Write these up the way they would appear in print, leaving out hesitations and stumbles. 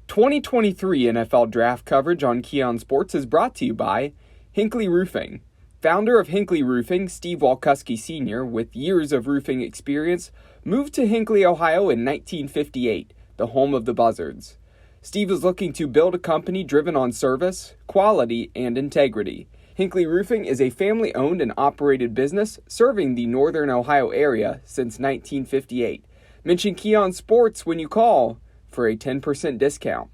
2023 NFL Draft coverage on Keon Sports is brought to you by Hinckley Roofing. Founder of Hinckley Roofing, Steve Walkuski Sr., with years of roofing experience, moved to Hinckley, Ohio in 1958, the home of the Buzzards. Steve is looking to build a company driven on service, quality, and integrity. Hinckley Roofing is a family-owned and operated business serving the northern Ohio area since 1958. Mention Keon Sports when you call for a 10% discount.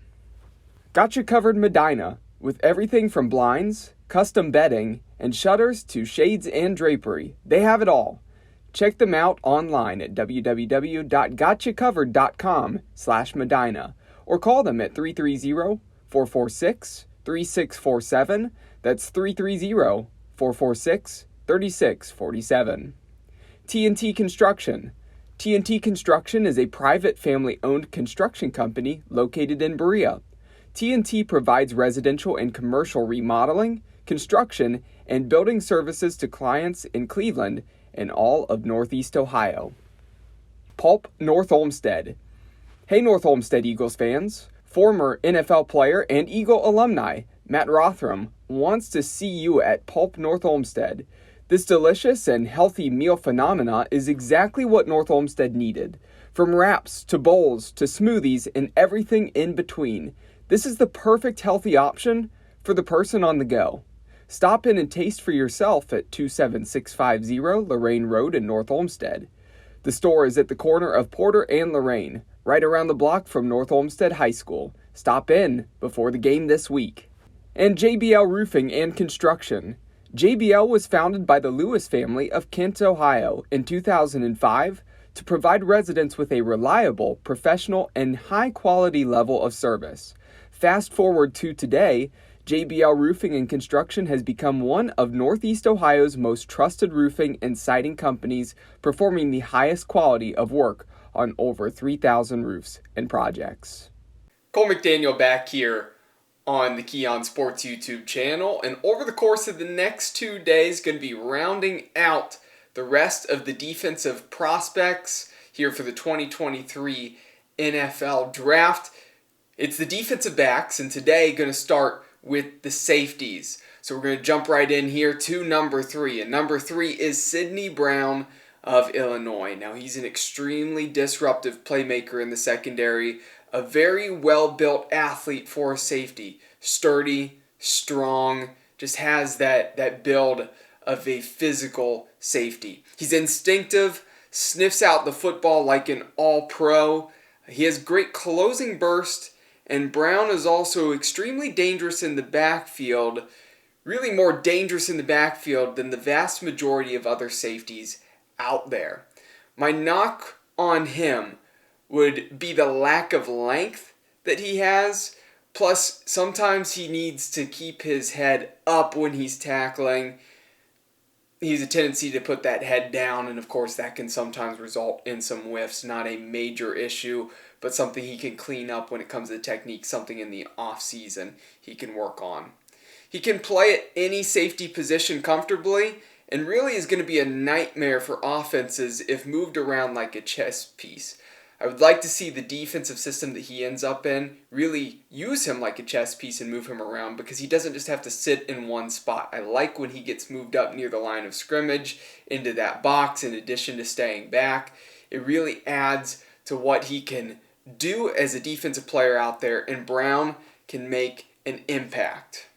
Got you covered Medina, with everything from blinds, custom bedding, and shutters to shades and drapery. They have it all. Check them out online at www.gotchacovered.com/Medina or call them at 330-446-3647. That's 330-446-3647. TNT Construction. TNT Construction is a private family-owned construction company located in Berea. TNT provides residential and commercial remodeling, construction, and building services to clients in Cleveland and all of Northeast Ohio. Pulp North Olmsted. Hey North Olmsted Eagles fans, former NFL player and Eagle alumni Matt Rothram wants to see you at Pulp North Olmsted. This delicious and healthy meal phenomena is exactly what North Olmsted needed. From wraps to bowls to smoothies and everything in between, this is the perfect healthy option for the person on the go. Stop in and taste for yourself at 27650 Lorraine Road in North Olmsted. The store is at the corner of Porter and Lorraine, right around the block from North Olmsted High School. Stop in before the game this week. And JBL Roofing and Construction. JBL was founded by the Lewis family of Kent, Ohio in 2005 to provide residents with a reliable, professional, and high-quality level of service. Fast forward to today, JBL Roofing and Construction has become one of Northeast Ohio's most trusted roofing and siding companies, performing the highest quality of work on over 3,000 roofs and projects. Cole McDaniel back here on the Keon Sports YouTube channel, and over the course of the next 2 days, going to be rounding out the rest of the defensive prospects here for the 2023 NFL Draft. It's the defensive backs, and today going to start with the safeties. So we're going to jump right in here to number 3, and number 3 is Sidney Brown of Illinois. Now he's an extremely disruptive playmaker in the secondary, a very well-built athlete for a safety. Sturdy, strong, just has that build of a physical safety. He's instinctive, sniffs out the football like an all-pro. He has great closing burst, and Brown is also extremely dangerous in the backfield, really more dangerous in the backfield than the vast majority of other safeties out there. My knock on him would be the lack of length that he has, plus sometimes he needs to keep his head up when he's tackling. He has a tendency to put that head down, and of course that can sometimes result in some whiffs. Not a major issue, but something he can clean up when it comes to technique, something in the off season he can work on. He can play at any safety position comfortably, and really is going to be a nightmare for offenses if moved around like a chess piece. I would like to see the defensive system that he ends up in really use him like a chess piece and move him around, because he doesn't just have to sit in one spot. I like when he gets moved up near the line of scrimmage into that box in addition to staying back. It really adds to what he can do as a defensive player out there, and Brown can make an impact.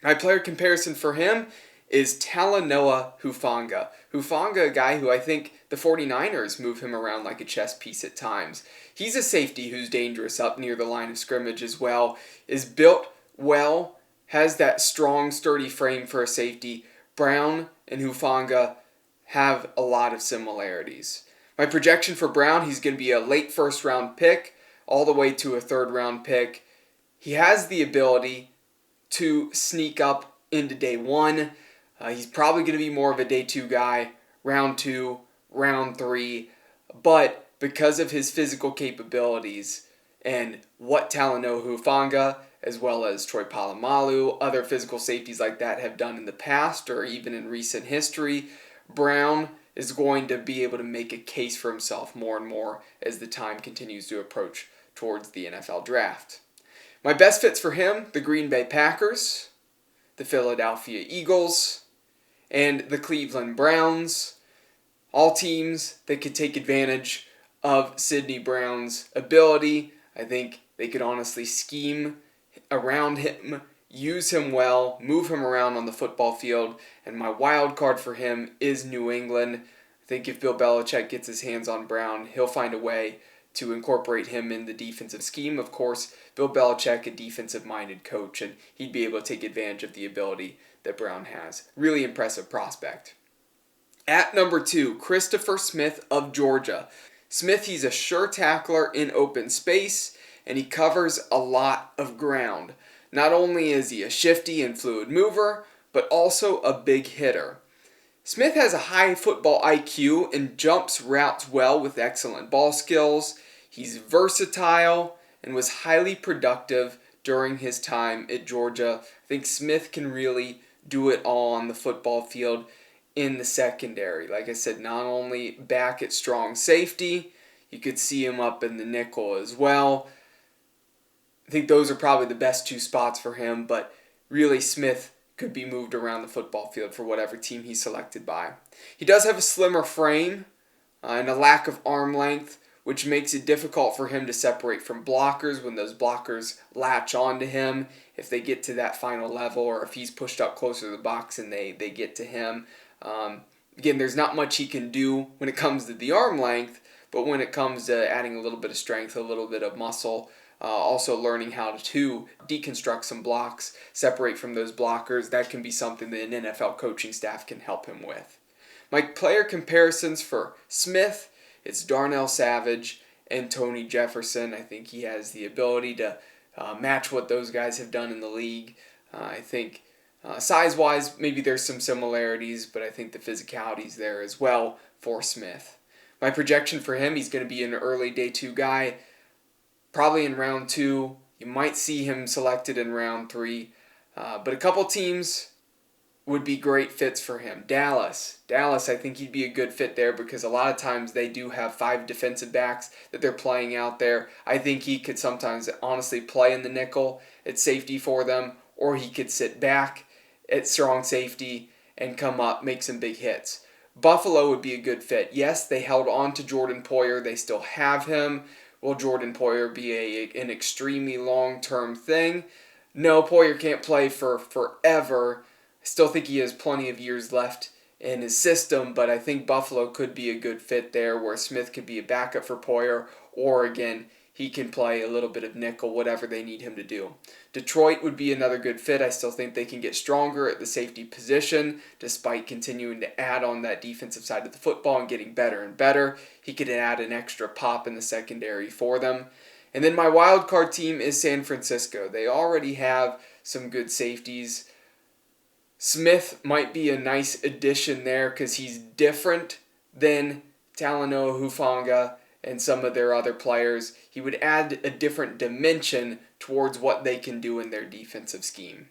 My player comparison for him is Talanoa Hufanga. Hufanga, a guy who I think the 49ers move him around like a chess piece at times. He's a safety who's dangerous up near the line of scrimmage as well, is built well, has that strong, sturdy frame for a safety. Brown and Hufanga have a lot of similarities. My projection for Brown, he's going to be a late first-round pick all the way to a third-round pick. He has the ability to sneak up into day 1. He's probably going to be more of a day 2 guy, round 2, round 3, but because of his physical capabilities and what Talanoa Hufanga, as well as Troy Polamalu, other physical safeties like that have done in the past or even in recent history, Brown is going to be able to make a case for himself more and more as the time continues to approach towards the NFL Draft. My best fits for him, the Green Bay Packers, the Philadelphia Eagles, and the Cleveland Browns. All teams that could take advantage of Sidney Brown's ability. I think they could honestly scheme around him, use him well, move him around on the football field, and my wild card for him is New England. I think if Bill Belichick gets his hands on Brown, he'll find a way to incorporate him in the defensive scheme. Of course, Bill Belichick, a defensive-minded coach, and he'd be able to take advantage of the ability that Brown has. Really impressive prospect. At number 2, Christopher Smith of Georgia. Smith, he's a sure tackler in open space, and he covers a lot of ground. Not only is he a shifty and fluid mover, but also a big hitter. Smith has a high football IQ and jumps routes well with excellent ball skills. He's versatile and was highly productive during his time at Georgia. I think Smith can really do it all on the football field in the secondary. Like I said, not only back at strong safety, you could see him up in the nickel as well. I think those are probably the best 2 spots for him, but really Smith could be moved around the football field for whatever team he's selected by. He does have a slimmer frame and a lack of arm length, which makes it difficult for him to separate from blockers when those blockers latch onto him if they get to that final level, or if he's pushed up closer to the box and they get to him. Again, there's not much he can do when it comes to the arm length, but when it comes to adding a little bit of strength, a little bit of muscle, also learning how to deconstruct some blocks, separate from those blockers, that can be something that an NFL coaching staff can help him with. My player comparisons for Smith, it's Darnell Savage and Tony Jefferson. I think he has the ability to match what those guys have done in the league. I think size-wise, maybe there's some similarities, but I think the physicality's there as well for Smith. My projection for him, he's going to be an early day 2 guy, probably in round 2. You might see him selected in round 3. But a couple teams would be great fits for him. Dallas, I think he'd be a good fit there because a lot of times they do have 5 defensive backs that they're playing out there. I think he could sometimes honestly play in the nickel at safety for them, or he could sit back at strong safety and come up, make some big hits. Buffalo would be a good fit. Yes, they held on to Jordan Poyer. They still have him. Will Jordan Poyer be an extremely long-term thing? No, Poyer can't play for forever. I still think he has plenty of years left in his system, but I think Buffalo could be a good fit there where Smith could be a backup for Poyer, or again, he can play a little bit of nickel, whatever they need him to do. Detroit would be another good fit. I still think they can get stronger at the safety position despite continuing to add on that defensive side of the football and getting better and better. He could add an extra pop in the secondary for them. And then my wild card team is San Francisco. They already have some good safeties. Smith might be a nice addition there because he's different than Talanoa Hufanga and some of their other players. He would add a different dimension towards what they can do in their defensive scheme.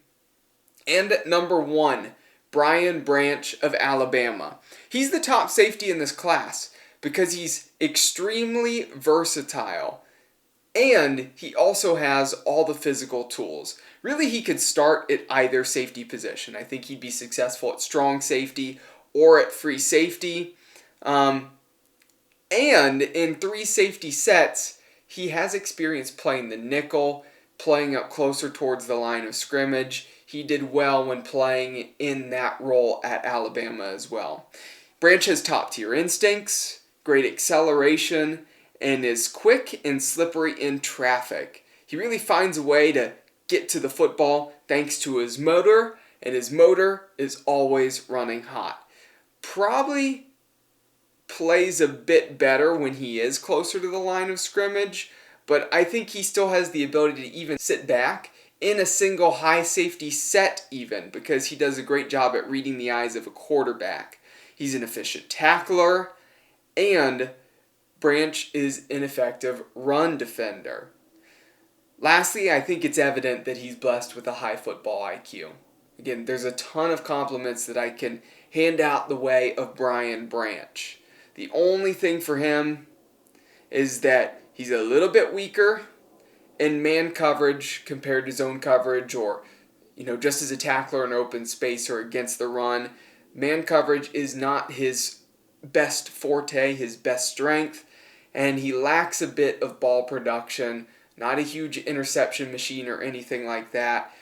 And number 1, Brian Branch of Alabama. He's the top safety in this class because he's extremely versatile. And he also has all the physical tools. Really, he could start at either safety position. I think he'd be successful at strong safety or at free safety. And in 3 safety sets, he has experience playing the nickel, playing up closer towards the line of scrimmage. He did well when playing in that role at Alabama as well. Branch has top-tier instincts, great acceleration, and is quick and slippery in traffic. He really finds a way to get to the football thanks to his motor, and his motor is always running hot. Probably plays a bit better when he is closer to the line of scrimmage, but I think he still has the ability to even sit back in a single high safety set even, because he does a great job at reading the eyes of a quarterback. He's an efficient tackler, and Branch is an effective run defender. Lastly, I think it's evident that he's blessed with a high football IQ. Again, there's a ton of compliments that I can hand out the way of Brian Branch. The only thing for him is that he's a little bit weaker in man coverage compared to zone coverage, or just as a tackler in open space or against the run. Man coverage is not his best forte, his best strength, and he lacks a bit of ball production. Not a huge interception machine or anything like that.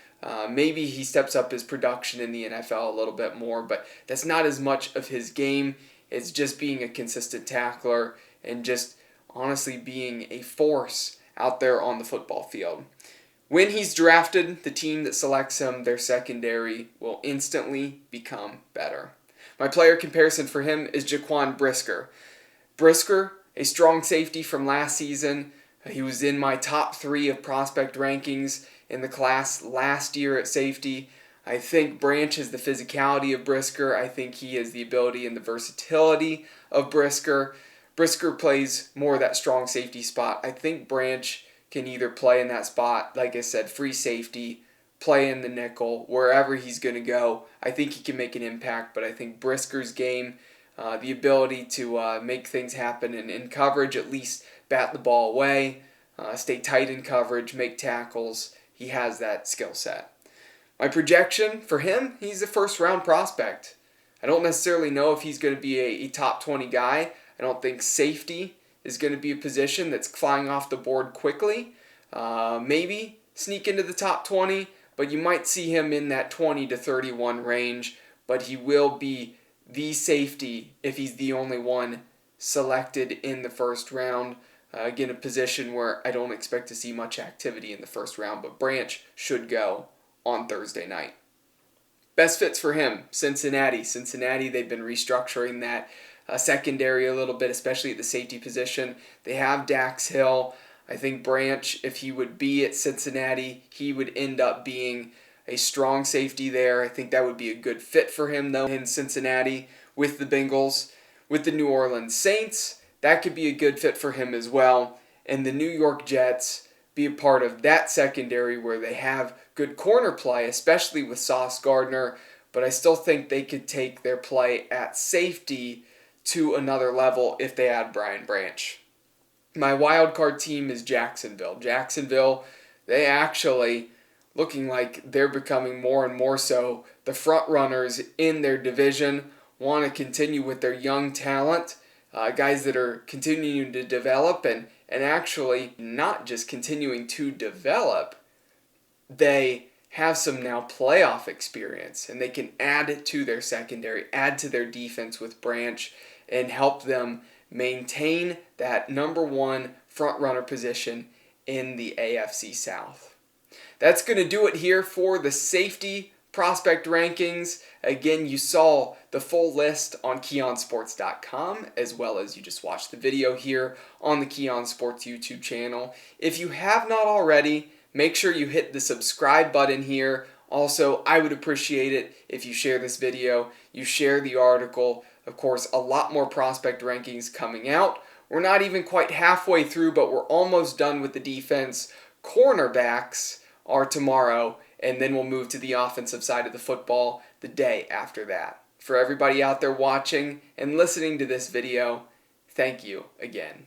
Maybe he steps up his production in the NFL a little bit more, but that's not as much of his game. It's just being a consistent tackler and just honestly being a force out there on the football field. When he's drafted, the team that selects him, their secondary, will instantly become better. My player comparison for him is Jaquan Brisker. Brisker, a strong safety from last season. He was in my top 3 of prospect rankings in the class last year at safety. I think Branch has the physicality of Brisker. I think he has the ability and the versatility of Brisker. Brisker plays more of that strong safety spot. I think Branch can either play in that spot, like I said, free safety, play in the nickel, wherever he's going to go. I think he can make an impact, but I think Brisker's game, the ability to make things happen in coverage, at least bat the ball away, stay tight in coverage, make tackles, he has that skill set. My projection for him, he's a first-round prospect. I don't necessarily know if he's going to be a top 20 guy. I don't think safety is going to be a position that's flying off the board quickly. Maybe sneak into the top 20, but you might see him in that 20 to 31 range, but he will be the safety if he's the only one selected in the first round. Again, a position where I don't expect to see much activity in the first round, but Branch should go on Thursday night. Best fits for him, Cincinnati. Cincinnati, they've been restructuring that secondary a little bit, especially at the safety position. They have Dax Hill. I think Branch, if he would be at Cincinnati, he would end up being a strong safety there. I think that would be a good fit for him, though, in Cincinnati with the Bengals. With the New Orleans Saints, that could be a good fit for him as well. And the New York Jets, be a part of that secondary where they have good corner play, especially with Sauce Gardner, but I still think they could take their play at safety to another level if they add Brian Branch. My wild card team is Jacksonville. Jacksonville, they actually looking like they're becoming more and more so the front runners in their division, want to continue with their young talent, guys that are continuing to develop and actually not just continuing to develop, they have some now playoff experience and they can add it to their secondary, add to their defense with Branch and help them maintain that number 1 front runner position in the AFC South. That's going to do it here for the safety prospect rankings. Again, you saw the full list on KeonSports.com, as well as you just watched the video here on the Keon Sports YouTube channel. If you have not already, make sure you hit the subscribe button here. Also, I would appreciate it if you share this video, you share the article. Of course, a lot more prospect rankings coming out. We're not even quite halfway through, but we're almost done with the defense. Cornerbacks are tomorrow, and then we'll move to the offensive side of the football the day after that. For everybody out there watching and listening to this video, thank you again.